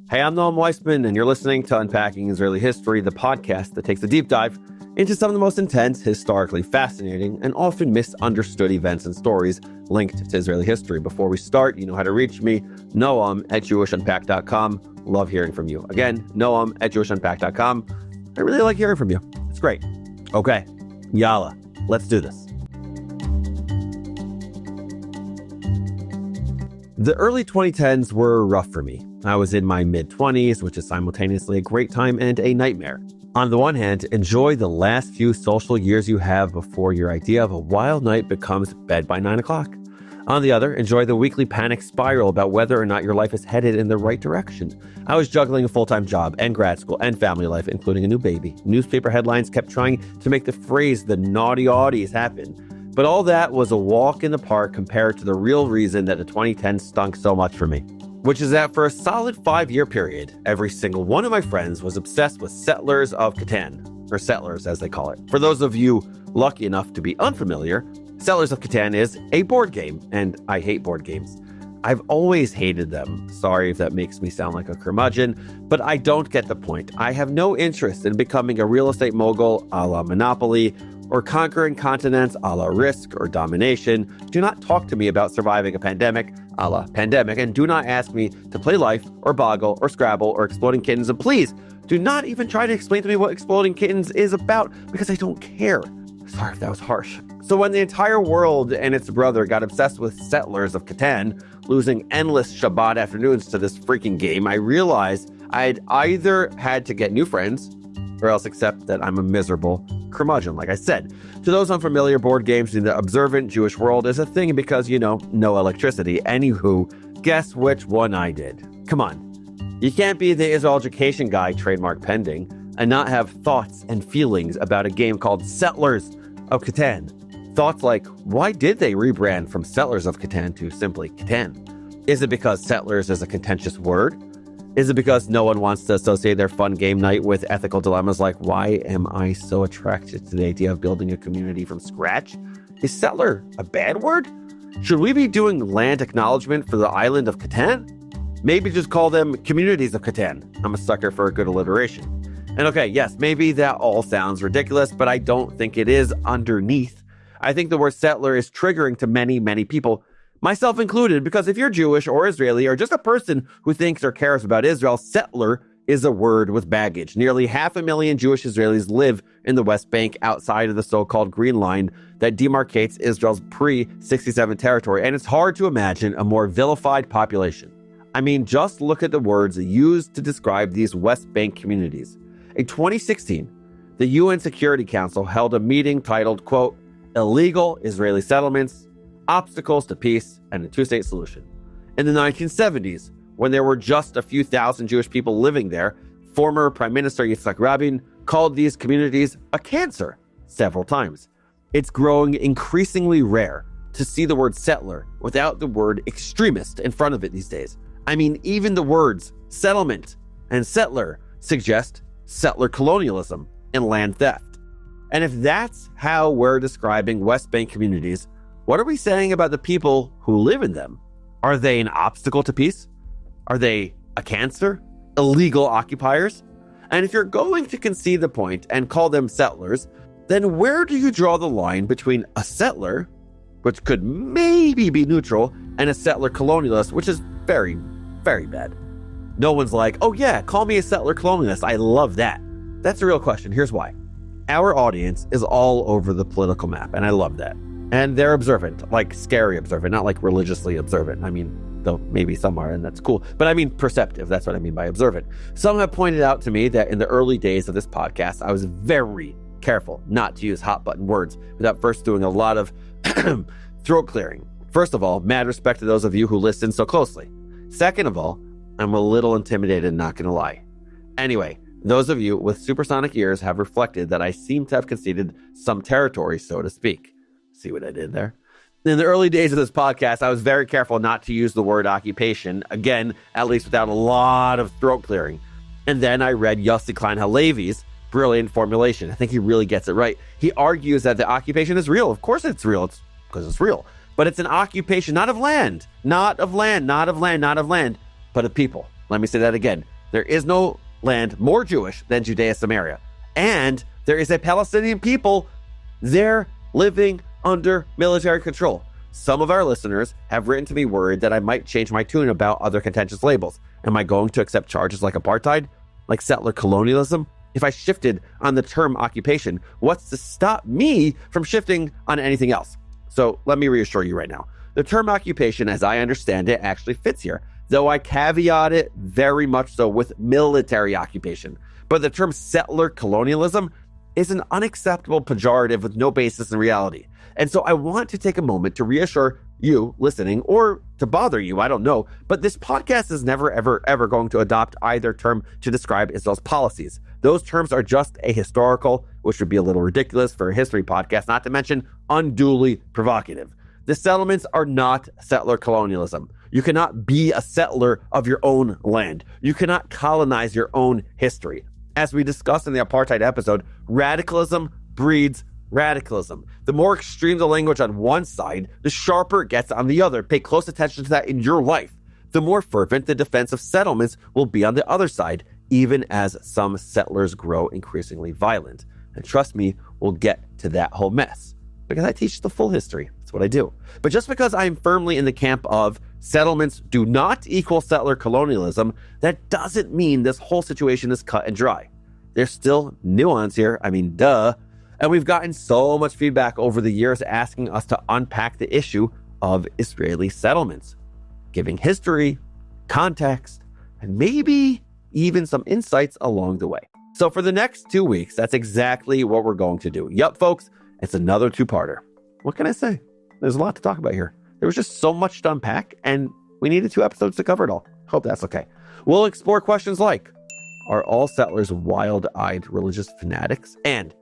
Hey, I'm Noam Weissman, and you're listening to Unpacking Israeli History, the podcast that takes a deep dive into some of the most intense, historically fascinating, and often misunderstood events and stories linked to Israeli history. Before we start, you know how to reach me, Noam at JewishUnpacked.com. Love hearing from you. Again, Noam at JewishUnpacked.com. I really like hearing from you. It's great. Okay, yalla, let's do this. The early 2010s were rough for me. I was in my mid-20s, which is simultaneously a great time and a nightmare. On the one hand, enjoy the last few social years you have before your idea of a wild night becomes bed by 9 o'clock. On the other, enjoy the weekly panic spiral about whether or not your life is headed in the right direction. I was juggling a full-time job and grad school and family life, including a new baby. Newspaper headlines kept trying to make the phrase "the naughty oddies" happen. But all that was a walk in the park compared to the real reason that the 2010s stunk so much for me. Which is that for a solid 5-year period, every single one of my friends was obsessed with Settlers of Catan, or Settlers as they call it. For those of you lucky enough to be unfamiliar, Settlers of Catan is a board game, and I hate board games. I've always hated them. Sorry if that makes me sound like a curmudgeon, but I don't get the point. I have no interest in becoming a real estate mogul a la Monopoly, or conquering continents a la Risk or Domination. Do not talk to me about surviving a pandemic a la Pandemic, and do not ask me to play Life or Boggle or Scrabble or Exploding Kittens, and please do not even try to explain to me what Exploding Kittens is about, because I don't care. Sorry if that was harsh. So when the entire world and its brother got obsessed with Settlers of Catan, losing endless Shabbat afternoons to this freaking game, I realized I'd either had to get new friends or else accept that I'm a miserable curmudgeon, like I said. To those unfamiliar, board games in the observant Jewish world is a thing because, no electricity. Anywho, guess which one I did? Come on. You can't be the Israel education guy, trademark pending, and not have thoughts and feelings about a game called Settlers of Catan. Thoughts like, why did they rebrand from Settlers of Catan to simply Catan? Is it because Settlers is a contentious word? Is it because no one wants to associate their fun game night with ethical dilemmas like, why am I so attracted to the idea of building a community from scratch? Is settler a bad word? Should we be doing land acknowledgement for the island of Catan? Maybe just call them communities of Catan. I'm a sucker for a good alliteration. And okay, yes, maybe that all sounds ridiculous, but I don't think it is underneath. I think the word settler is triggering to many, many people, myself included, because if you're Jewish or Israeli or just a person who thinks or cares about Israel, settler is a word with baggage. Nearly 500,000 Jewish Israelis live in the West Bank outside of the so-called Green Line that demarcates Israel's pre-67 territory, and it's hard to imagine a more vilified population. I mean, just look at the words used to describe these West Bank communities. In 2016, the UN Security Council held a meeting titled, quote, "Illegal Israeli Settlements, Obstacles to Peace and a Two-State Solution." In the 1970s, when there were just a few thousand Jewish people living there, former Prime Minister Yitzhak Rabin called these communities a cancer several times. It's growing increasingly rare to see the word settler without the word extremist in front of it these days. I mean, even the words settlement and settler suggest settler colonialism and land theft. And if that's how we're describing West Bank communities, what are we saying about the people who live in them? Are they an obstacle to peace? Are they a cancer? Illegal occupiers? And if you're going to concede the point and call them settlers, then where do you draw the line between a settler, which could maybe be neutral, and a settler colonialist, which is very, very bad? No one's like, oh yeah, call me a settler colonialist. I love that. That's the real question. Here's why. Our audience is all over the political map, and I love that. And they're observant, like scary observant, not like religiously observant. I mean, though maybe some are, and that's cool. But I mean perceptive. That's what I mean by observant. Some have pointed out to me that in the early days of this podcast, I was very careful not to use hot button words without first doing a lot of throat clearing. First of all, mad respect to those of you who listen so closely. Second of all, I'm a little intimidated, not gonna lie. Anyway, those of you with supersonic ears have reflected that I seem to have conceded some territory, so to speak. See what I did there? In the early days of this podcast, I was very careful not to use the word occupation, again, at least without a lot of throat clearing. And then I read Yossi Klein Halevi's brilliant formulation. I think he really gets it right. He argues that the occupation is real. Of course it's real. It's because it's real. But it's an occupation, not of land, but of people. Let me say that again. There is no land more Jewish than Judea Samaria. And there is a Palestinian people there living under military control. Some of our listeners have written to me worried that I might change my tune about other contentious labels. Am I going to accept charges like apartheid, like settler colonialism? If I shifted on the term occupation, what's to stop me from shifting on anything else? So let me reassure you right now. The term occupation, as I understand it, actually fits here, though I caveat it very much so with military occupation. But the term settler colonialism is an unacceptable pejorative with no basis in reality. And so I want to take a moment to reassure you listening, or to bother you, I don't know, but this podcast is never, ever going to adopt either term to describe Israel's policies. Those terms are just ahistorical, which would be a little ridiculous for a history podcast, not to mention unduly provocative. The settlements are not settler colonialism. You cannot be a settler of your own land. You cannot colonize your own history. As we discussed in the apartheid episode, radicalism breeds radicalism. The more extreme the language on one side, the sharper it gets on the other. Pay close attention to that in your life. The more fervent the defense of settlements will be on the other side, even as some settlers grow increasingly violent. And trust me, we'll get to that whole mess, because I teach the full history. That's what I do. But just because I'm firmly in the camp of settlements do not equal settler colonialism, that doesn't mean this whole situation is cut and dry. There's still nuance here. I mean, duh. And we've gotten so much feedback over the years asking us to unpack the issue of Israeli settlements, giving history, context, and maybe even some insights along the way. So for the next 2 weeks, that's exactly what we're going to do. Yup, folks, it's another two-parter. What can I say? There's a lot to talk about here. There was just so much to unpack, and we needed 2 episodes to cover it all. Hope that's okay. We'll explore questions like, are all settlers wild-eyed religious fanatics? And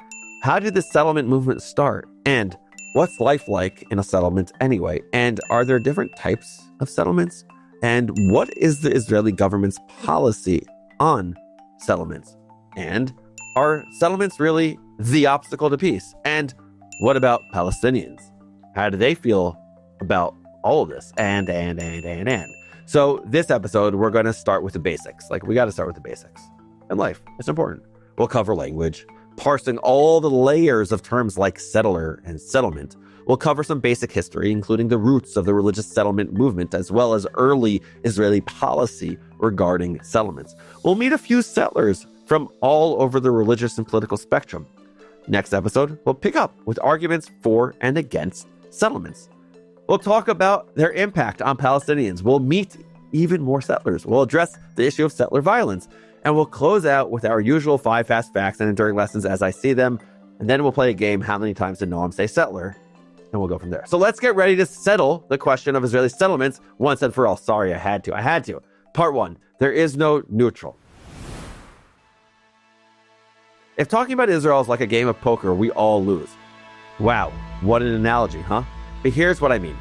how did the settlement movement start? And what's life like in a settlement anyway? And are there different types of settlements? And what is the Israeli government's policy on settlements? And are settlements really the obstacle to peace? And what about Palestinians? How do they feel about all of this? And. So this episode, we're going to start with the basics. We got to start with the basics. In life, it's important. We'll cover language, parsing all the layers of terms like settler and settlement. We'll cover some basic history, including the roots of the religious settlement movement, as well as early Israeli policy regarding settlements. We'll meet a few settlers from all over the religious and political spectrum. Next episode, we'll pick up with arguments for and against settlements. We'll talk about their impact on Palestinians. We'll meet even more settlers. We'll address the issue of settler violence. And we'll close out with our usual 5 fast facts and enduring lessons as I see them. And then we'll play a game, how many times did Noam say settler? And we'll go from there. So let's get ready to settle the question of Israeli settlements once and for all. Sorry, I had to. Part 1, there is no neutral. If talking about Israel is like a game of poker, we all lose. Wow, what an analogy, huh? But here's what I mean.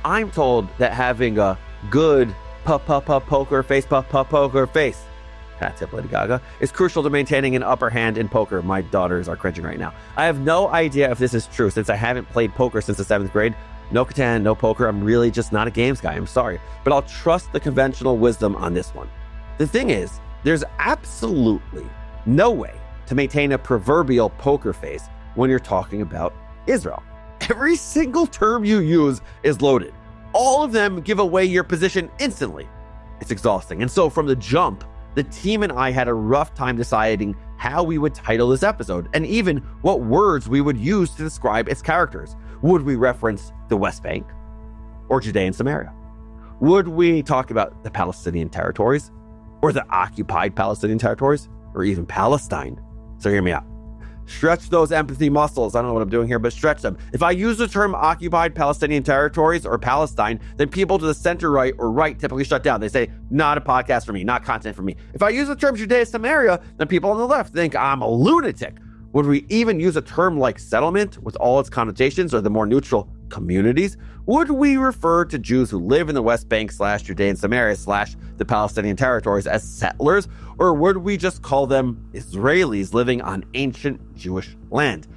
I'm told that having a good poker face, tip Lady Gaga, is crucial to maintaining an upper hand in poker. My daughters are cringing right now. I have no idea if this is true since I haven't played poker since the 7th grade. No Catan, no poker. I'm really just not a games guy. I'm sorry. But I'll trust the conventional wisdom on this one. The thing is, there's absolutely no way to maintain a proverbial poker face when you're talking about Israel. Every single term you use is loaded. All of them give away your position instantly. It's exhausting. And so from the jump, the team and I had a rough time deciding how we would title this episode and even what words we would use to describe its characters. Would we reference the West Bank or Judea and Samaria? Would we talk about the Palestinian territories or the occupied Palestinian territories or even Palestine? So hear me out. Stretch those empathy muscles. I don't know what I'm doing here, but stretch them. If I use the term occupied Palestinian territories or Palestine, then people to the center right or right typically shut down. They say, not a podcast for me, not content for me. If I use the term Judea Samaria, then people on the left think I'm a lunatic. Would we even use a term like settlement with all its connotations or the more neutral communities? Would we refer to Jews who live in the West Bank / Judea and Samaria / the Palestinian territories as settlers? Or would we just call them Israelis living on ancient Jewish land?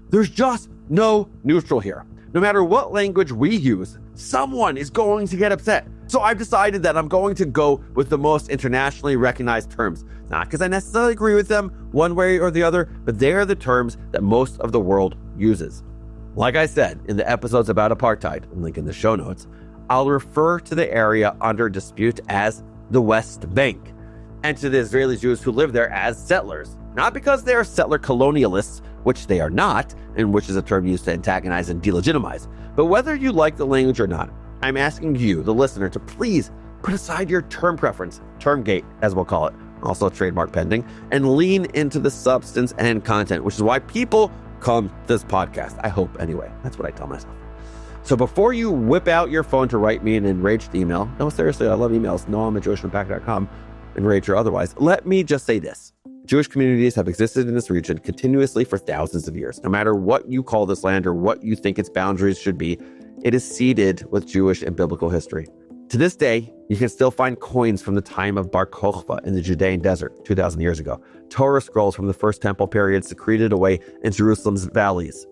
There's just no neutral here. No matter what language we use, someone is going to get upset. So I've decided that I'm going to go with the most internationally recognized terms, not because I necessarily agree with them one way or the other, but they are the terms that most of the world uses. Like I said in the episodes about apartheid, link in the show notes, I'll refer to the area under dispute as the West Bank, and to the Israeli Jews who live there as settlers, not because they are settler colonialists, which they are not, and which is a term used to antagonize and delegitimize, but whether you like the language or not, I'm asking you, the listener, to please put aside your term preference, term gate, as we'll call it, also trademark pending, and lean into the substance and content, which is why people come to this podcast. I hope anyway. That's what I tell myself. So before you whip out your phone to write me an enraged email, no, seriously, I love emails, noam@jewishnunpacked.com, enraged or otherwise, let me just say this. Jewish communities have existed in this region continuously for thousands of years. No matter what you call this land or what you think its boundaries should be, it is seeded with Jewish and biblical history. To this day, you can still find coins from the time of Bar Kokhba in the Judean desert 2,000 years ago, Torah scrolls from the First Temple period secreted away in Jerusalem's valleys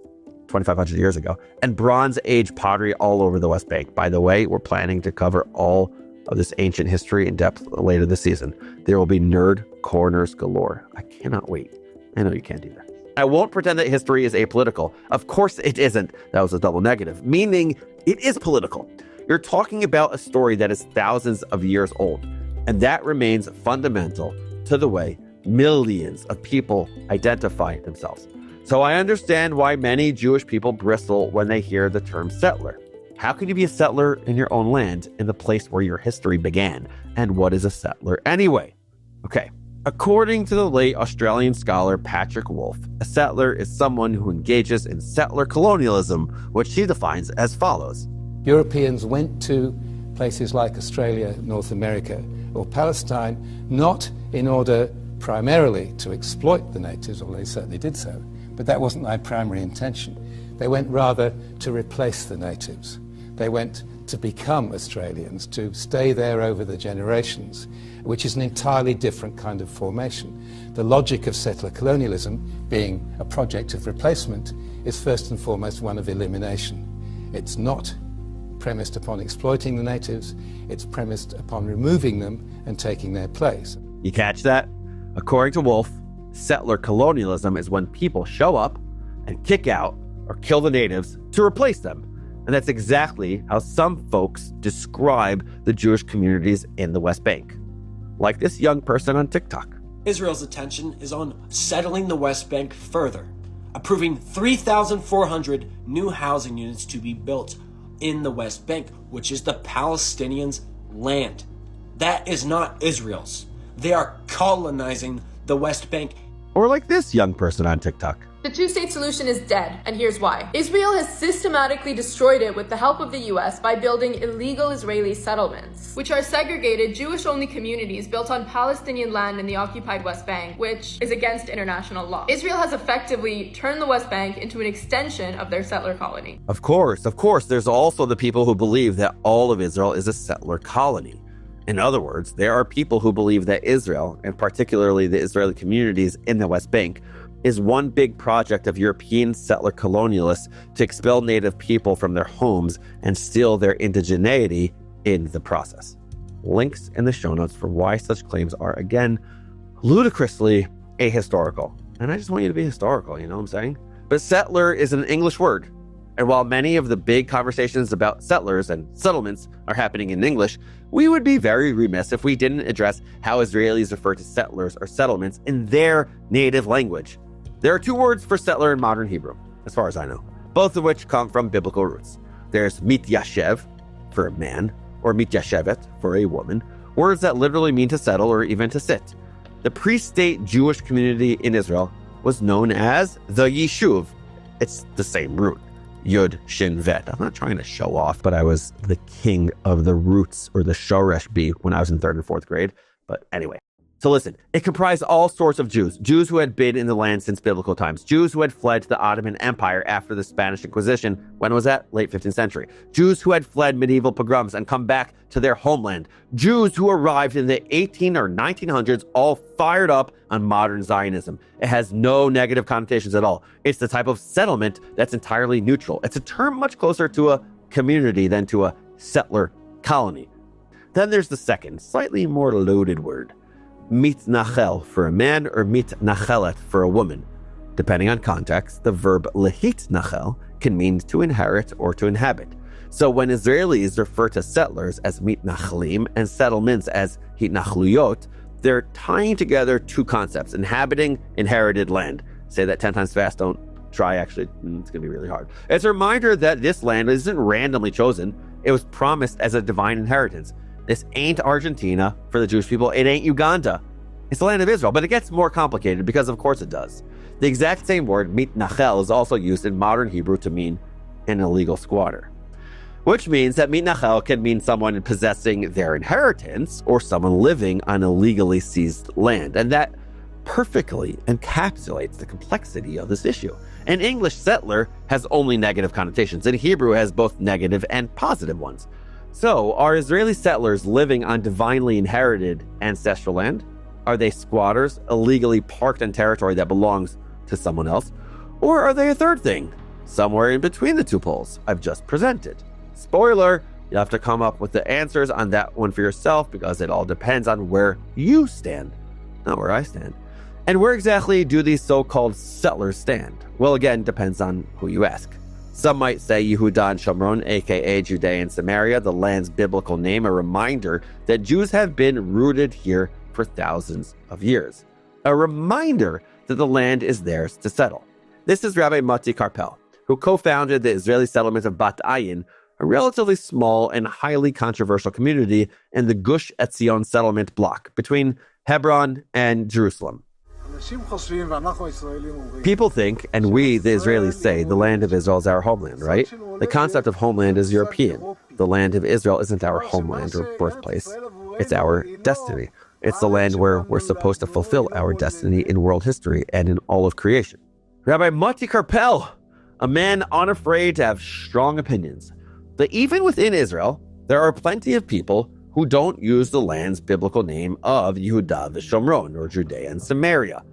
2,500 years ago, and Bronze Age pottery all over the West Bank. By the way, we're planning to cover all of this ancient history in depth later this season. There will be nerd corners galore. I cannot wait. I know you can't either. I won't pretend that history is apolitical. Of course it isn't. That was a double negative, meaning it is political. You're talking about a story that is thousands of years old, and that remains fundamental to the way millions of people identify themselves. So I understand why many Jewish people bristle when they hear the term settler. How can you be a settler in your own land, in the place where your history began? And what is a settler anyway? Okay. According to the late Australian scholar Patrick Wolfe, a settler is someone who engages in settler colonialism, which he defines as follows. Europeans went to places like Australia, North America, or Palestine, not in order primarily to exploit the natives, although they certainly did so, but that wasn't their primary intention. They went rather to replace the natives. They went to become Australians, to stay there over the generations, which is an entirely different kind of formation. The logic of settler colonialism, being a project of replacement, is first and foremost one of elimination. It's not premised upon exploiting the natives, it's premised upon removing them and taking their place. You catch that? According to Wolfe, settler colonialism is when people show up and kick out or kill the natives to replace them. And that's exactly how some folks describe the Jewish communities in the West Bank. Like this young person on TikTok. Israel's attention is on settling the West Bank further, approving 3,400 new housing units to be built in the West Bank, which is the Palestinians' land. That is not Israel's. They are colonizing the West Bank. Or like this young person on TikTok. The two-state solution is dead, and here's why. Israel has systematically destroyed it with the help of the US by building illegal Israeli settlements, which are segregated Jewish-only communities built on Palestinian land in the occupied West Bank, which is against international law. Israel has effectively turned the West Bank into an extension of their settler colony. Of course, there's also the people who believe that all of Israel is a settler colony. In other words, there are people who believe that Israel, and particularly the Israeli communities in the West Bank, is one big project of European settler colonialists to expel native people from their homes and steal their indigeneity in the process. Links in the show notes for why such claims are, again, ludicrously ahistorical. And I just want you to be historical, you know what I'm saying? But settler is an English word. And while many of the big conversations about settlers and settlements are happening in English, we would be very remiss if we didn't address how Israelis refer to settlers or settlements in their native language. There are two words for settler in modern Hebrew, as far as I know, both of which come from biblical roots. There's mityashev for a man, or mityashevet for a woman, words that literally mean to settle or even to sit. The pre-state Jewish community in Israel was known as the Yishuv. It's the same root. Yud, Shin, Vet. I'm not trying to show off, but I was the king of the roots, or the Shoresh bee, when I was in 3rd and 4th grade. But anyway. So listen, it comprised all sorts of Jews. Jews who had been in the land since biblical times. Jews who had fled to the Ottoman Empire after the Spanish Inquisition. When was that? Late 15th century. Jews who had fled medieval pogroms and come back to their homeland. Jews who arrived in the 18 or 1900s, all fired up on modern Zionism. It has no negative connotations at all. It's the type of settlement that's entirely neutral. It's a term much closer to a community than to a settler colony. Then there's the second, slightly more loaded word, mitnachel for a man or mitnachelet for a woman. Depending on context, the verb lehitnachel can mean to inherit or to inhabit. So when Israelis refer to settlers as mitnachlim and settlements as hitnachluyot, they're tying together two concepts, inhabiting inherited land. Say that 10 times fast, don't try actually, it's going to be really hard. It's a reminder that this land isn't randomly chosen, it was promised as a divine inheritance. This ain't Argentina for the Jewish people, it ain't Uganda. It's the land of Israel, but it gets more complicated because of course it does. The exact same word, mitnachel, is also used in modern Hebrew to mean an illegal squatter. Which means that mitnachel can mean someone possessing their inheritance or someone living on illegally seized land. And that perfectly encapsulates the complexity of this issue. An English settler has only negative connotations, and Hebrew has both negative and positive ones. So, are Israeli settlers living on divinely inherited ancestral land? Are they squatters illegally parked on territory that belongs to someone else? Or are they a third thing, somewhere in between the two poles I've just presented? Spoiler, you'll have to come up with the answers on that one for yourself because it all depends on where you stand, not where I stand. And where exactly do these so-called settlers stand? Well, again, depends on who you ask. Some might say Yehuda and Shomron, aka Judea and Samaria, the land's biblical name, a reminder that Jews have been rooted here for thousands of years. A reminder that the land is theirs to settle. This is Rabbi Mati Karpel, who co-founded the Israeli settlement of Bat Ayin, a relatively small and highly controversial community in the Gush Etzion settlement block between Hebron and Jerusalem. People think, and we, the Israelis, say, the land of Israel is our homeland, right? The concept of homeland is European. The land of Israel isn't our homeland or birthplace. It's our destiny. It's the land where we're supposed to fulfill our destiny in world history and in all of creation. Rabbi Mati Karpel, a man unafraid to have strong opinions. But even within Israel, there are plenty of people who don't use the land's biblical name of Yehuda v'Shomron, or Judea and Samaria.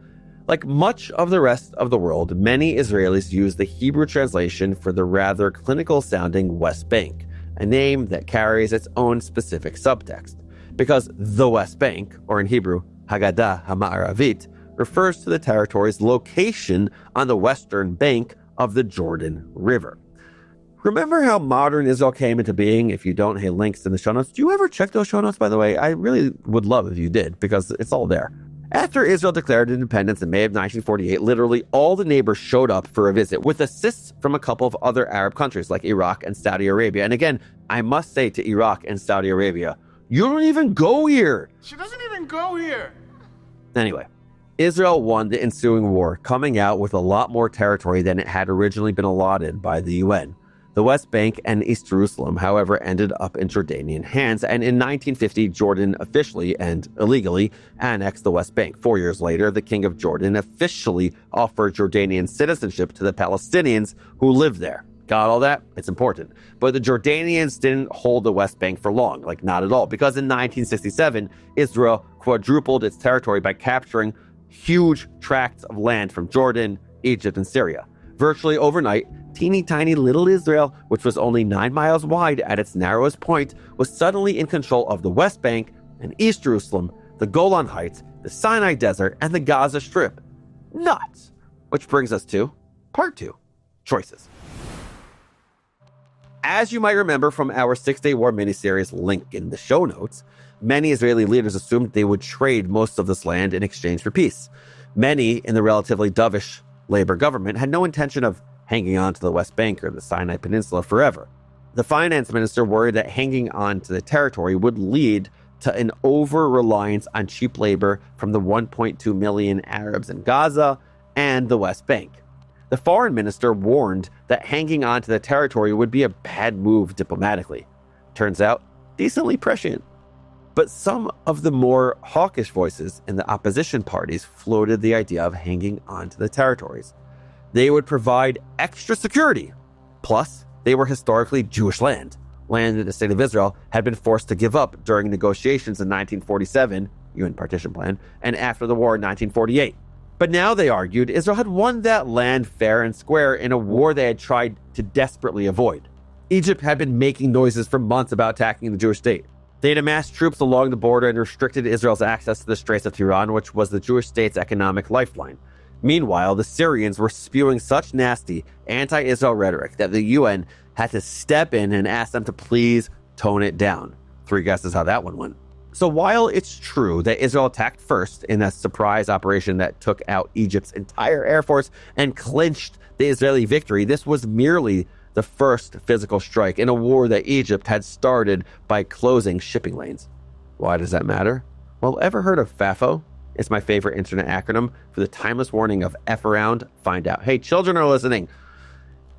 Like much of the rest of the world, many Israelis use the Hebrew translation for the rather clinical-sounding West Bank, a name that carries its own specific subtext. Because the West Bank, or in Hebrew, Haggadah HaMa'aravit, refers to the territory's location on the western bank of the Jordan River. Remember how modern Israel came into being? If you don't, hey, links in the show notes. Do you ever check those show notes, by the way? I really would love if you did, because it's all there. After Israel declared independence in May of 1948, literally all the neighbors showed up for a visit, with assists from a couple of other Arab countries like Iraq and Saudi Arabia. And again, I must say to Iraq and Saudi Arabia, you don't even go here. She doesn't even go here. Anyway, Israel won the ensuing war, coming out with a lot more territory than it had originally been allotted by the UN. The West Bank and East Jerusalem, however, ended up in Jordanian hands, and in 1950, Jordan officially and illegally annexed the West Bank. 4 years later, the King of Jordan officially offered Jordanian citizenship to the Palestinians who lived there. Got all that? It's important. But the Jordanians didn't hold the West Bank for long, like not at all, because in 1967, Israel quadrupled its territory by capturing huge tracts of land from Jordan, Egypt, and Syria. Virtually overnight, teeny tiny little Israel, which was only 9 miles wide at its narrowest point, was suddenly in control of the West Bank and East Jerusalem, the Golan Heights, the Sinai Desert, and the Gaza Strip. Nuts! Which brings us to part 2, choices. As you might remember from our 6-Day War miniseries, link in the show notes, many Israeli leaders assumed they would trade most of this land in exchange for peace. Many in the relatively dovish Labor government had no intention of hanging on to the West Bank or the Sinai Peninsula forever. The finance minister worried that hanging on to the territory would lead to an over-reliance on cheap labor from the 1.2 million Arabs in Gaza and the West Bank. The foreign minister warned that hanging on to the territory would be a bad move diplomatically. Turns out, decently prescient. But some of the more hawkish voices in the opposition parties floated the idea of hanging on to the territories. They would provide extra security. Plus, they were historically Jewish land that the state of Israel had been forced to give up during negotiations in 1947, UN partition plan, and after the war in 1948. But now, they argued, Israel had won that land fair and square in a war they had tried to desperately avoid. Egypt had been making noises for months about attacking the Jewish state. They had amassed troops along the border and restricted Israel's access to the Straits of Tiran, which was the Jewish state's economic lifeline. Meanwhile, the Syrians were spewing such nasty anti-Israel rhetoric that the UN had to step in and ask them to please tone it down. 3 guesses how that one went. So while it's true that Israel attacked first in a surprise operation that took out Egypt's entire air force and clinched the Israeli victory, this was merely the first physical strike in a war that Egypt had started by closing shipping lanes. Why does that matter? Well, ever heard of FAFO? It's my favorite internet acronym for the timeless warning of F around, find out. Hey, children are listening.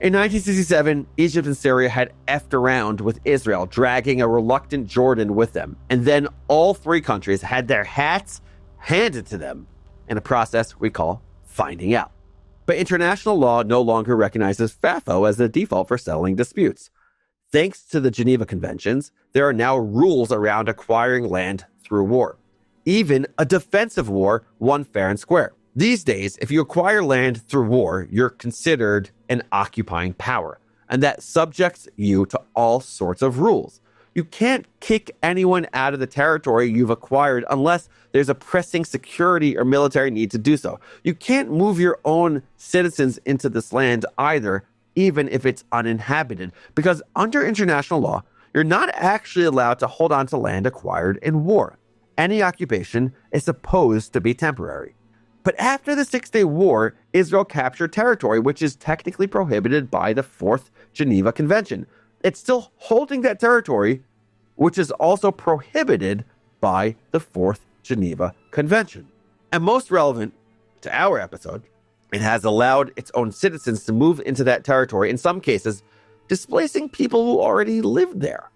In 1967, Egypt and Syria had effed around with Israel, dragging a reluctant Jordan with them. And then all 3 countries had their hats handed to them in a process we call finding out. But international law no longer recognizes FAFO as the default for settling disputes. Thanks to the Geneva Conventions, there are now rules around acquiring land through war. Even a defensive war won fair and square. These days, if you acquire land through war, you're considered an occupying power, and that subjects you to all sorts of rules. You can't kick anyone out of the territory you've acquired unless there's a pressing security or military need to do so. You can't move your own citizens into this land either, even if it's uninhabited, because under international law, you're not actually allowed to hold on to land acquired in war. Any occupation is supposed to be temporary. But after the 6-Day War, Israel captured territory, which is technically prohibited by the 4th Geneva Convention. It's still holding that territory, which is also prohibited by the 4th Geneva Convention. And most relevant to our episode, it has allowed its own citizens to move into that territory, in some cases, displacing people who already lived there.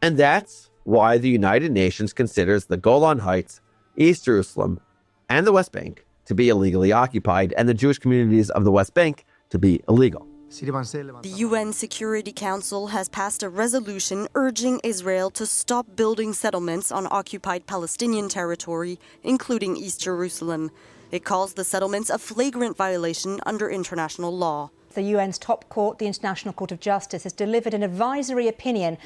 And that's why the United Nations considers the Golan Heights, East Jerusalem, and the West Bank to be illegally occupied, and the Jewish communities of the West Bank to be illegal. The UN Security Council has passed a resolution urging Israel to stop building settlements on occupied Palestinian territory, including East Jerusalem. It calls the settlements a flagrant violation under international law. The UN's top court, the International Court of Justice, has delivered an advisory opinion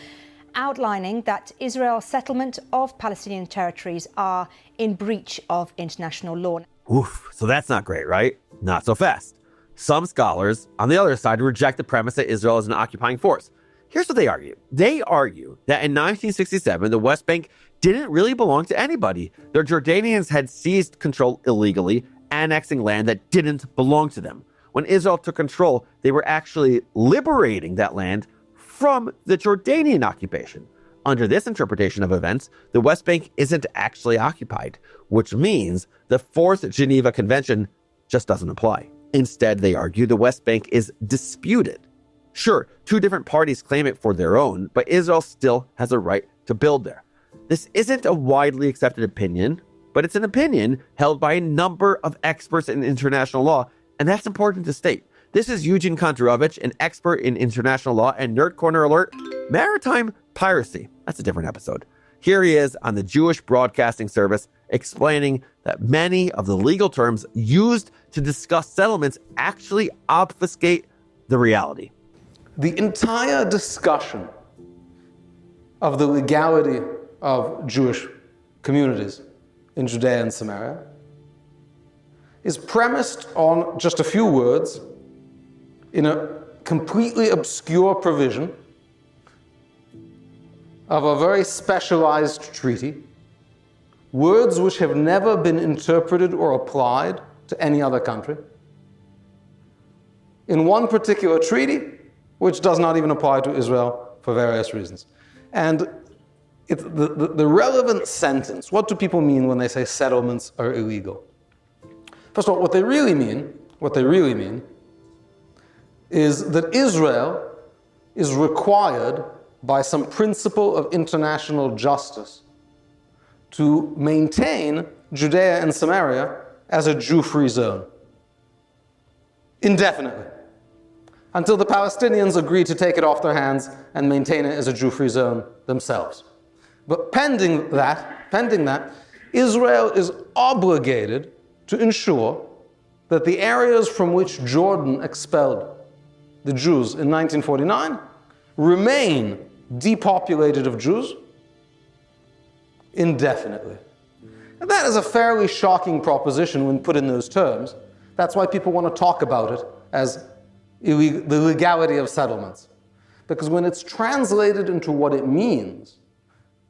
outlining that Israel's settlement of Palestinian territories are in breach of international law. Oof, so that's not great, right? Not so fast. Some scholars on the other side reject the premise that Israel is an occupying force. Here's what they argue. They argue that in 1967, the West Bank didn't really belong to anybody. The Jordanians had seized control illegally, annexing land that didn't belong to them. When Israel took control, they were actually liberating that land from the Jordanian occupation. Under this interpretation of events, the West Bank isn't actually occupied, which means the 4th Geneva Convention just doesn't apply. Instead, they argue the West Bank is disputed. Sure, 2 different parties claim it for their own, but Israel still has a right to build there. This isn't a widely accepted opinion, but it's an opinion held by a number of experts in international law, and that's important to state. This is Eugene Kontorovich, an expert in international law, and Nerd Corner Alert, maritime piracy. That's a different episode. Here he is on the Jewish Broadcasting Service explaining that many of the legal terms used to discuss settlements actually obfuscate the reality. The entire discussion of the legality of Jewish communities in Judea and Samaria is premised on just a few words in a completely obscure provision of a very specialized treaty, words which have never been interpreted or applied to any other country, in one particular treaty, which does not even apply to Israel for various reasons. And the relevant sentence, what do people mean when they say settlements are illegal? First of all, what they really mean is that Israel is required by some principle of international justice to maintain Judea and Samaria as a Jew-free zone indefinitely, until the Palestinians agree to take it off their hands and maintain it as a Jew-free zone themselves. But pending that, Israel is obligated to ensure that the areas from which Jordan expelled the Jews in 1949 remain depopulated of Jews indefinitely. And that is a fairly shocking proposition when put in those terms. That's why people want to talk about it as the legality of settlements. Because when it's translated into what it means,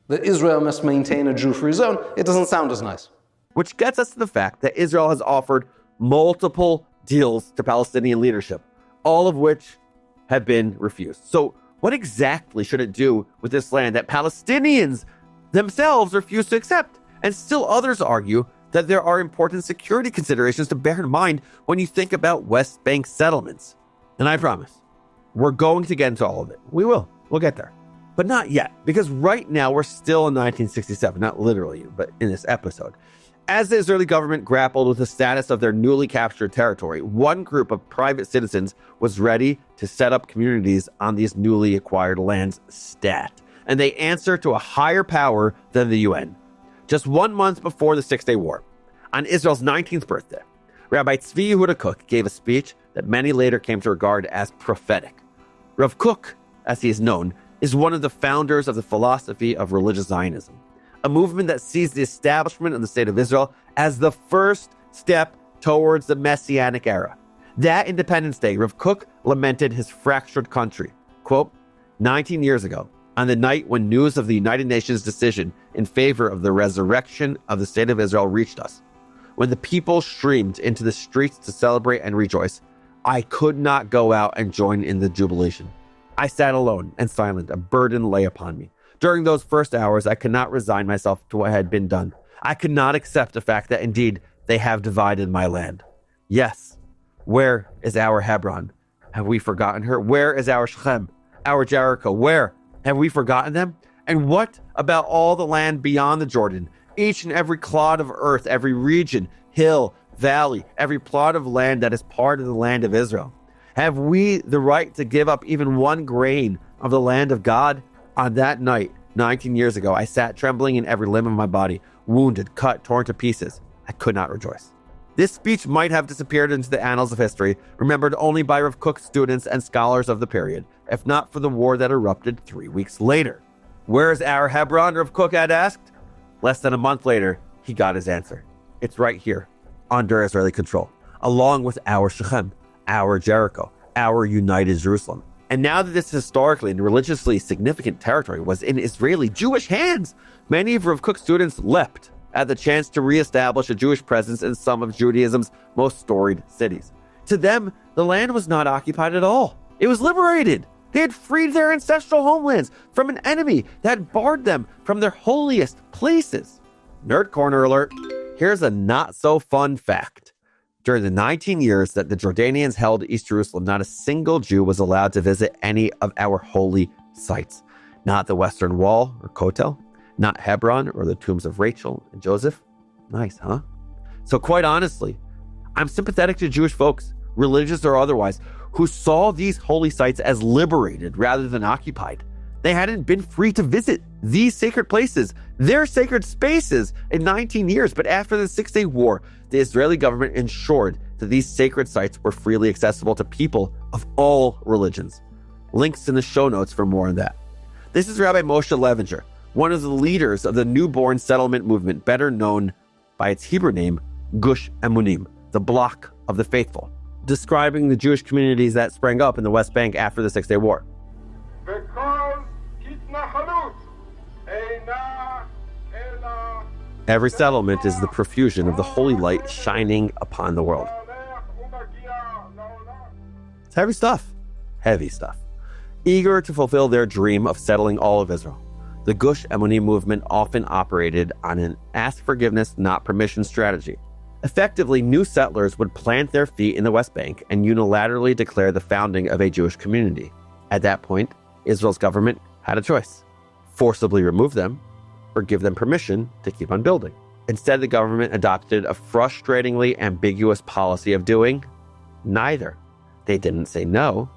that Israel must maintain a Jew-free zone, it doesn't sound as nice. Which gets us to the fact that Israel has offered multiple deals to Palestinian leadership, all of which have been refused. So what exactly should it do with this land that Palestinians themselves refuse to accept? And still others argue that there are important security considerations to bear in mind when you think about West Bank settlements. And I promise, we're going to get into all of it. We will. We'll get there. But not yet, because right now we're still in 1967, not literally, but in this episode. As the Israeli government grappled with the status of their newly captured territory, one group of private citizens was ready to set up communities on these newly acquired lands stat. And they answer to a higher power than the UN. Just 1 month before the Six-Day War, on Israel's 19th birthday, Rabbi Tzvi Yehuda Kook gave a speech that many later came to regard as prophetic. Rav Kook, as he is known, is one of the founders of the philosophy of religious Zionism, a movement that sees the establishment of the State of Israel as the first step towards the Messianic era. That Independence Day, Rav Kook lamented his fractured country. Quote, 19 years ago, on the night when news of the United Nations decision in favor of the resurrection of the State of Israel reached us, when the people streamed into the streets to celebrate and rejoice, I could not go out and join in the jubilation. I sat alone and silent. A burden lay upon me. During those first hours, I could not resign myself to what had been done. I could not accept the fact that indeed they have divided my land. Yes, where is our Hebron? Have we forgotten her? Where is our Shechem, our Jericho? Where? Have we forgotten them? And what about all the land beyond the Jordan? Each and every clod of earth, every region, hill, valley, every plot of land that is part of the land of Israel. Have we the right to give up even one grain of the land of God? On that night, 19 years ago, I sat trembling in every limb of my body, wounded, cut, torn to pieces. I could not rejoice. This speech might have disappeared into the annals of history, remembered only by Rav Kook's students and scholars of the period, if not for the war that erupted 3 weeks later. Where's our Hebron? Rav Kook had asked. Less than a month later, he got his answer. It's right here, under Israeli control, along with our Shechem, our Jericho, our united Jerusalem. And now that this historically and religiously significant territory was in Israeli Jewish hands, many of Rav Kook's students leapt at the chance to reestablish a Jewish presence in some of Judaism's most storied cities. To them, the land was not occupied at all. It was liberated. They had freed their ancestral homelands from an enemy that had barred them from their holiest places. Nerd corner alert. Here's a not-so-fun fact. During the 19 years that the Jordanians held East Jerusalem, not a single Jew was allowed to visit any of our holy sites. Not the Western Wall or Kotel, not Hebron or the tombs of Rachel and Joseph. Nice, huh? So quite honestly, I'm sympathetic to Jewish folks, religious or otherwise, who saw these holy sites as liberated rather than occupied. They hadn't been free to visit these sacred places, their sacred spaces, in 19 years. But after the Six-Day War, the Israeli government ensured that these sacred sites were freely accessible to people of all religions. Links in the show notes for more on that. This is Rabbi Moshe Levinger, one of the leaders of the newborn settlement movement, better known by its Hebrew name, Gush Emunim, the Block of the Faithful, describing the Jewish communities that sprang up in the West Bank after the Six-Day War. Every settlement is the profusion of the holy light shining upon the world. It's heavy stuff. Heavy stuff. Eager to fulfill their dream of settling all of Israel, the Gush Emunim movement often operated on an ask forgiveness, not permission strategy. Effectively, new settlers would plant their feet in the West Bank and unilaterally declare the founding of a Jewish community. At that point, Israel's government had a choice: forcibly remove them or give them permission to keep on building. Instead, the government adopted a frustratingly ambiguous policy of doing neither. They didn't say no,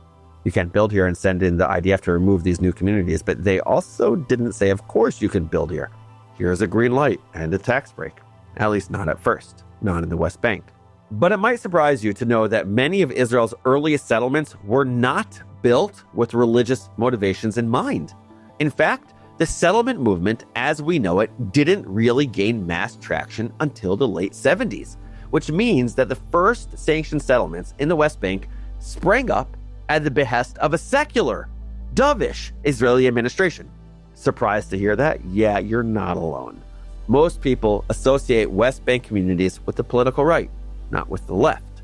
you can't build here, and send in the IDF to remove these new communities, but they also didn't say, of course you can build here. Here's a green light and a tax break. At least not at first, not in the West Bank. But it might surprise you to know that many of Israel's earliest settlements were not built with religious motivations in mind. In fact, The settlement movement, as we know it, didn't really gain mass traction until the late 70s, which means that the first sanctioned settlements in the West Bank sprang up at the behest of a secular, dovish Israeli administration. Surprised to hear that? Yeah, you're not alone. Most people associate West Bank communities with the political right, not with the left.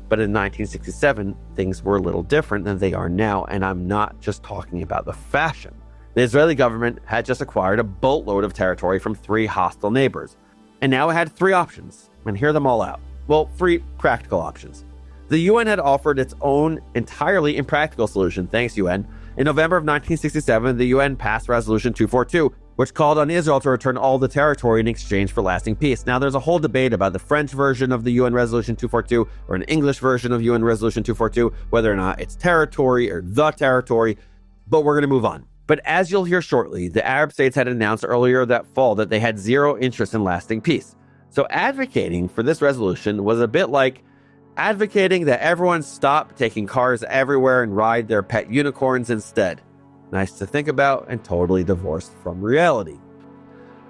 But in 1967, things were a little different than they are now, and I'm not just talking about the fashion. The Israeli government had just acquired a boatload of territory from 3 hostile neighbors, and now it had 3 options, and hear them all out. Well, 3 practical options. The UN had offered its own entirely impractical solution, thanks UN. In November of 1967, the UN passed Resolution 242, which called on Israel to return all the territory in exchange for lasting peace. Now, there's a whole debate about the French version of the UN Resolution 242 or an English version of UN Resolution 242, whether or not it's territory or the territory, but we're going to move on. But as you'll hear shortly, the Arab states had announced earlier that fall that they had zero interest in lasting peace. So advocating for this resolution was a bit like advocating that everyone stop taking cars everywhere and ride their pet unicorns instead. Nice to think about and totally divorced from reality.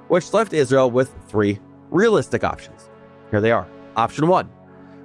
Which left Israel with 3 realistic options. Here they are. Option 1.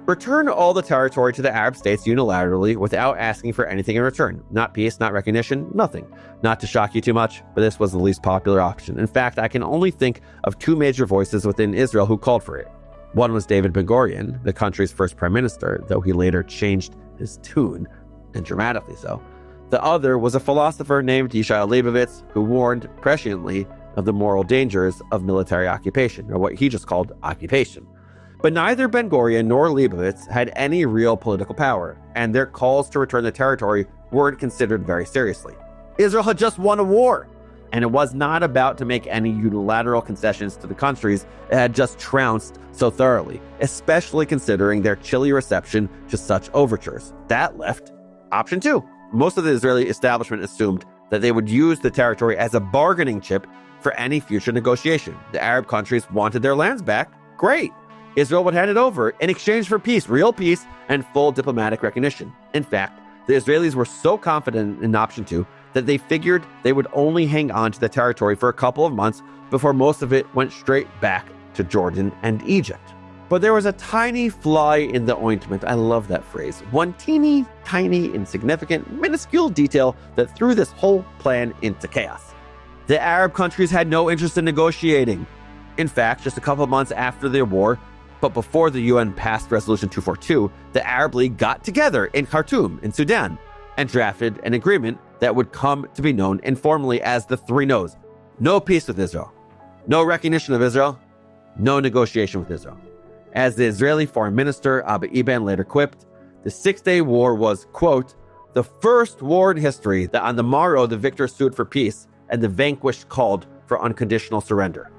Return all the territory to the Arab states unilaterally without asking for anything in return. Not peace, not recognition, nothing. Not to shock you too much, but this was the least popular option. In fact, I can only think of 2 major voices within Israel who called for it. One was David Ben-Gurion, the country's first prime minister, though he later changed his tune, and dramatically so. The other was a philosopher named Yishai Leibovitz, who warned presciently of the moral dangers of military occupation, or what he just called occupation. But neither Ben-Gurion nor Leibovitz had any real political power, and their calls to return the territory weren't considered very seriously. Israel had just won a war, and it was not about to make any unilateral concessions to the countries it had just trounced so thoroughly, especially considering their chilly reception to such overtures. That left option 2. Most of the Israeli establishment assumed that they would use the territory as a bargaining chip for any future negotiation. The Arab countries wanted their lands back. Great. Israel would hand it over in exchange for peace, real peace, and full diplomatic recognition. In fact, the Israelis were so confident in option 2 that they figured they would only hang on to the territory for a couple of months before most of it went straight back to Jordan and Egypt. But there was a tiny fly in the ointment. I love that phrase. One teeny, tiny, insignificant, minuscule detail that threw this whole plan into chaos. The Arab countries had no interest in negotiating. In fact, just a couple of months after the war, but before the UN passed Resolution 242, the Arab League got together in Khartoum, in Sudan, and drafted an agreement that would come to be known informally as the 3 no's. No peace with Israel. No recognition of Israel. No negotiation with Israel. As the Israeli foreign minister Abba Eban later quipped, the 6-day war was, quote, the first war in history that on the morrow the victor sued for peace and the vanquished called for unconditional surrender.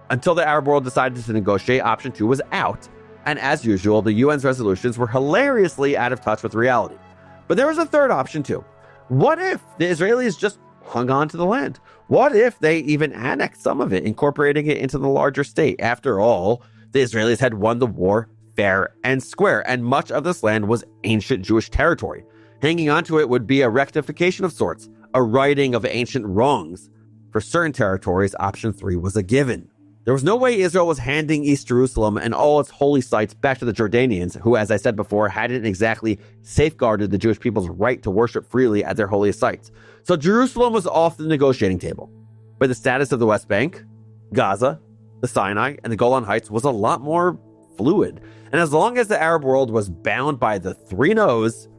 Until the Arab world decided to negotiate, option 2 was out, and as usual, the UN's resolutions were hilariously out of touch with reality. But there was a third option too. What if the Israelis just hung on to the land? What if they even annexed some of it, incorporating it into the larger state? After all, the Israelis had won the war fair and square, and much of this land was ancient Jewish territory. Hanging onto it would be a rectification of sorts, a righting of ancient wrongs. For certain territories, option 3 was a given. There was no way Israel was handing East Jerusalem and all its holy sites back to the Jordanians, who, as I said before, hadn't exactly safeguarded the Jewish people's right to worship freely at their holiest sites. So Jerusalem was off the negotiating table. But the status of the West Bank, Gaza, the Sinai, and the Golan Heights was a lot more fluid. And as long as the Arab world was bound by the 3 no's,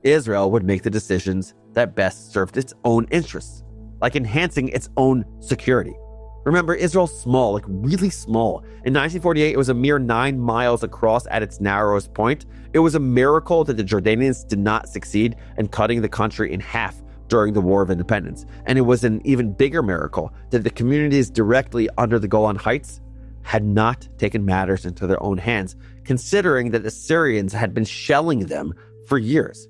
Israel would make the decisions that best served its own interests, like enhancing its own security. Remember, Israel's small, like really small. In 1948, it was a mere 9 miles across at its narrowest point. It was a miracle that the Jordanians did not succeed in cutting the country in half during the War of Independence. And it was an even bigger miracle that the communities directly under the Golan Heights had not taken matters into their own hands, considering that the Syrians had been shelling them for years.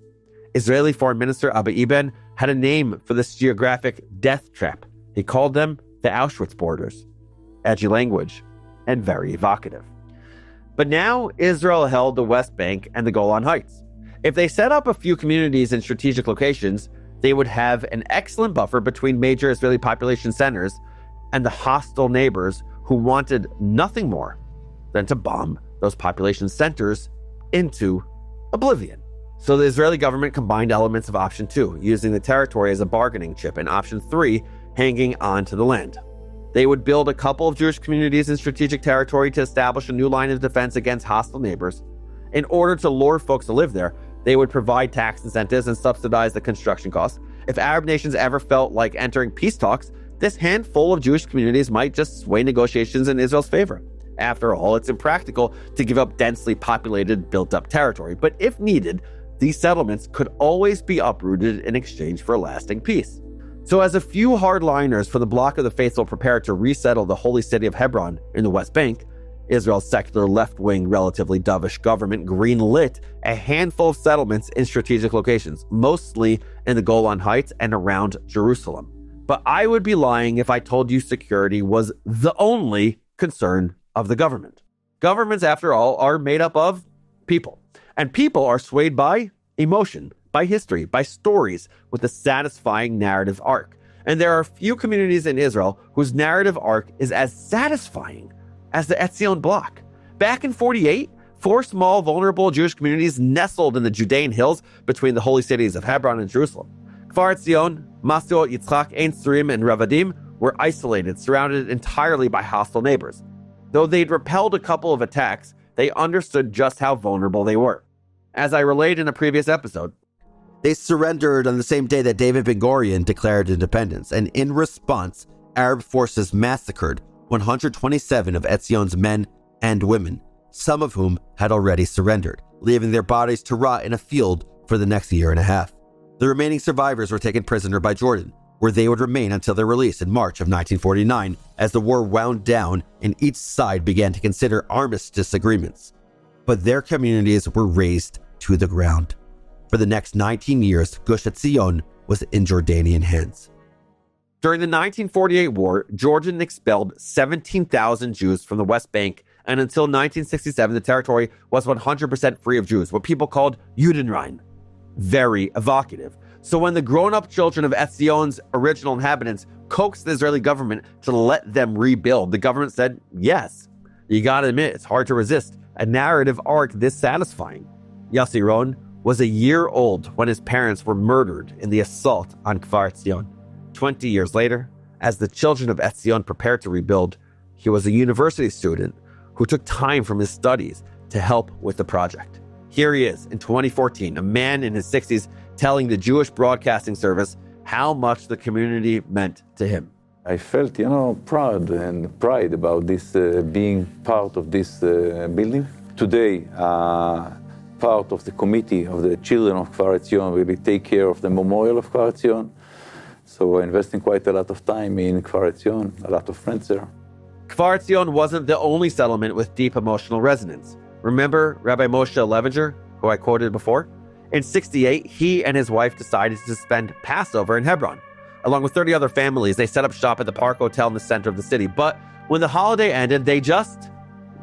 Israeli Foreign Minister Abba Eban had a name for this geographic death trap. He called them the Auschwitz borders. Edgy language, and very evocative. But now Israel held the West Bank and the Golan Heights. If they set up a few communities in strategic locations, they would have an excellent buffer between major Israeli population centers and the hostile neighbors who wanted nothing more than to bomb those population centers into oblivion. So the Israeli government combined elements of option 2, using the territory as a bargaining chip, and option 3, hanging on to the land. They would build a couple of Jewish communities in strategic territory to establish a new line of defense against hostile neighbors. In order to lure folks to live there, they would provide tax incentives and subsidize the construction costs. If Arab nations ever felt like entering peace talks, this handful of Jewish communities might just sway negotiations in Israel's favor. After all, it's impractical to give up densely populated, built-up territory, but if needed, these settlements could always be uprooted in exchange for lasting peace. So as a few hardliners from the bloc of the faithful prepared to resettle the holy city of Hebron in the West Bank, Israel's secular left-wing, relatively dovish government greenlit a handful of settlements in strategic locations, mostly in the Golan Heights and around Jerusalem. But I would be lying if I told you security was the only concern of the government. Governments, after all, are made up of people. And people are swayed by emotion, by history, by stories with a satisfying narrative arc. And there are few communities in Israel whose narrative arc is as satisfying as the Etzion bloc. Back in 48, 4 small, vulnerable Jewish communities nestled in the Judean hills between the holy cities of Hebron and Jerusalem. Kfar Etzion, Masdot, Yitzchak, Ein Srim, and Revadim were isolated, surrounded entirely by hostile neighbors. Though they'd repelled a couple of attacks, they understood just how vulnerable they were. As I relayed in a previous episode, they surrendered on the same day that David Ben-Gurion declared independence, and in response, Arab forces massacred 127 of Etzion's men and women, some of whom had already surrendered, leaving their bodies to rot in a field for the next year and a half. The remaining survivors were taken prisoner by Jordan, where they would remain until their release in March of 1949, as the war wound down and each side began to consider armistice agreements. But their communities were razed to the ground. For the next 19 years, Gush Etzion was in Jordanian hands. During the 1948 war, Jordan expelled 17,000 Jews from the West Bank, and until 1967, the territory was 100% free of Jews, what people called Judenrein. Very evocative. So when the grown-up children of Etzion's original inhabitants coaxed the Israeli government to let them rebuild, the government said, yes. You gotta admit, it's hard to resist a narrative arc this satisfying. Yossi Ron was a year old when his parents were murdered in the assault on Kfar Etzion. 20 years later, as the children of Etzion prepared to rebuild, he was a university student who took time from his studies to help with the project. Here he is in 2014, a man in his 60s telling the Jewish Broadcasting Service how much the community meant to him. I felt, proud and pride about this being part of this building. Today, part of the committee of the children of Kfar Etzion really take care of the memorial of Kfar Etzion. So we're investing quite a lot of time in Kfar Etzion, a lot of friends there. Kfar Etzion wasn't the only settlement with deep emotional resonance. Remember Rabbi Moshe Levinger, who I quoted before? In 1968, he and his wife decided to spend Passover in Hebron. Along with 30 other families, they set up shop at the Park Hotel in the center of the city. But when the holiday ended, they just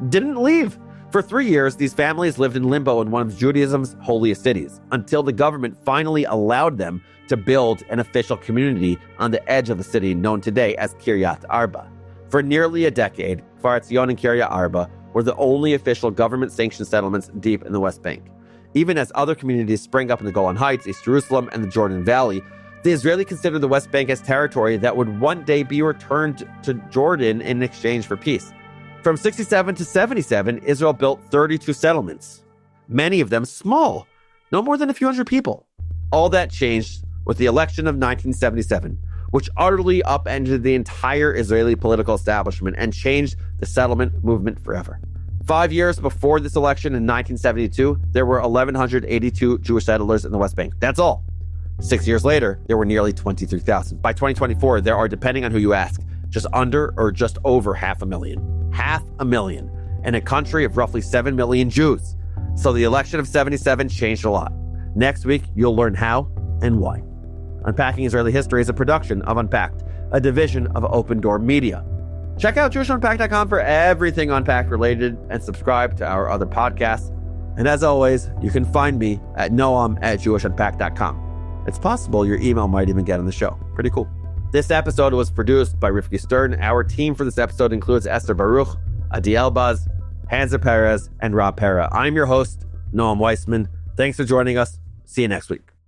didn't leave. For 3 years, these families lived in limbo in one of Judaism's holiest cities, until the government finally allowed them to build an official community on the edge of the city known today as Kiryat Arba. For nearly a decade, Kfar Etzion and Kiryat Arba were the only official government-sanctioned settlements deep in the West Bank. Even as other communities sprang up in the Golan Heights, East Jerusalem, and the Jordan Valley, the Israeli considered the West Bank as territory that would one day be returned to Jordan in exchange for peace. From 67 to 77, Israel built 32 settlements, many of them small, no more than a few hundred people. All that changed with the election of 1977, which utterly upended the entire Israeli political establishment and changed the settlement movement forever. 5 years before this election in 1972, there were 1,182 Jewish settlers in the West Bank. That's all. 6 years later, there were nearly 23,000. By 2024, there are, depending on who you ask, just under or just over 500,000. 500,000 in a country of roughly 7 million Jews. So the election of 77 changed a lot. Next week, you'll learn how and why. Unpacking Israeli History is a production of Unpacked, a division of OpenDor Media. Check out JewishUnpacked.com for everything Unpacked related and subscribe to our other podcasts. And as always, you can find me at Noam@JewishUnpacked.com. It's possible your email might even get on the show. Pretty cool. This episode was produced by Rifki Stern. Our team for this episode includes Esther Baruch, Adi Elbaz, Hansa Perez, and Rob Pera. I'm your host, Noam Weissman. Thanks for joining us. See you next week.